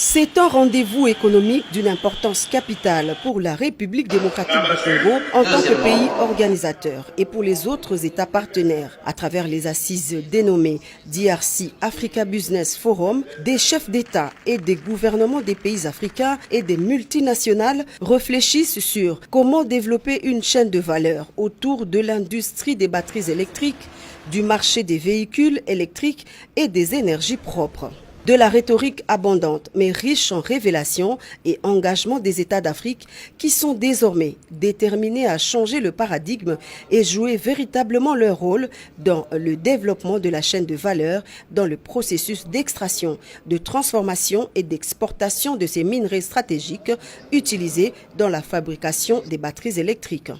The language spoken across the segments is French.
C'est un rendez-vous économique d'une importance capitale pour la République démocratique du Congo en tant que pays organisateur et pour les autres États partenaires. À travers les assises dénommées DRC Africa Business Forum, des chefs d'État et des gouvernements des pays africains et des multinationales réfléchissent sur comment développer une chaîne de valeur autour de l'industrie des batteries électriques, du marché des véhicules électriques et des énergies propres. De la rhétorique abondante mais riche en révélations et engagements des États d'Afrique qui sont désormais déterminés à changer le paradigme et jouer véritablement leur rôle dans le développement de la chaîne de valeur dans le processus d'extraction, de transformation et d'exportation de ces minerais stratégiques utilisés dans la fabrication des batteries électriques.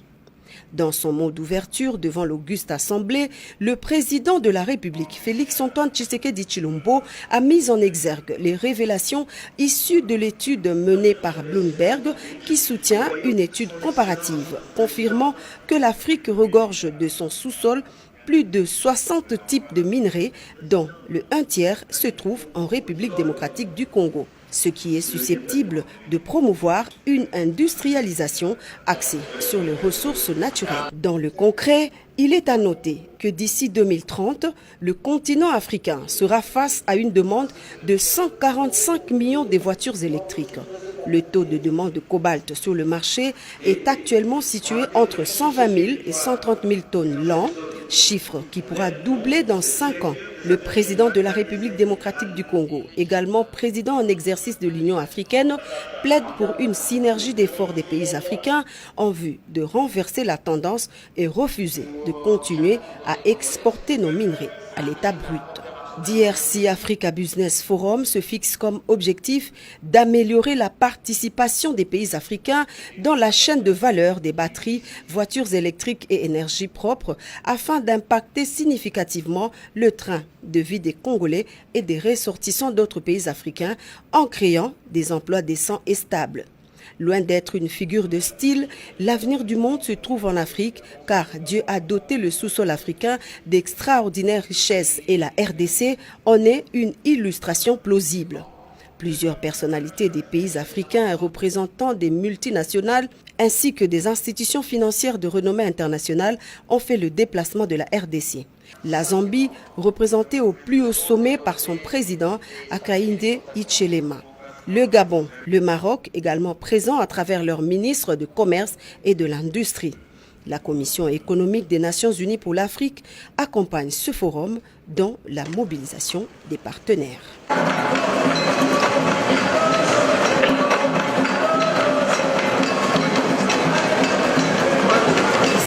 Dans son mot d'ouverture devant l'auguste assemblée, le président de la République, Félix-Antoine Tshisekedi Tshilombo, a mis en exergue les révélations issues de l'étude menée par Bloomberg qui soutient une étude comparative confirmant que l'Afrique regorge de son sous-sol plus de 60 types de minerais dont le 1/3 se trouve en République démocratique du Congo, ce qui est susceptible de promouvoir une industrialisation axée sur les ressources naturelles. Dans le concret, il est à noter que d'ici 2030, le continent africain sera face à une demande de 145 millions de voitures électriques. Le taux de demande de cobalt sur le marché est actuellement situé entre 120 000 et 130 000 tonnes l'an, chiffre qui pourra doubler dans 5 ans. Le président de la République démocratique du Congo, également président en exercice de l'Union africaine, plaide pour une synergie d'efforts des pays africains en vue de renverser la tendance et refuser de continuer à exporter nos minerais à l'état brut. DRC Africa Business Forum se fixe comme objectif d'améliorer la participation des pays africains dans la chaîne de valeur des batteries, voitures électriques et énergies propres afin d'impacter significativement le train de vie des Congolais et des ressortissants d'autres pays africains en créant des emplois décents et stables. Loin d'être une figure de style, l'avenir du monde se trouve en Afrique car Dieu a doté le sous-sol africain d'extraordinaires richesses et la RDC en est une illustration plausible. Plusieurs personnalités des pays africains et représentants des multinationales ainsi que des institutions financières de renommée internationale ont fait le déplacement de la RDC. La Zambie, représentée au plus haut sommet par son président Hakainde Hichilema. Le Gabon, le Maroc, également présents à travers leurs ministres de commerce et de l'industrie. La Commission économique des Nations Unies pour l'Afrique accompagne ce forum dans la mobilisation des partenaires.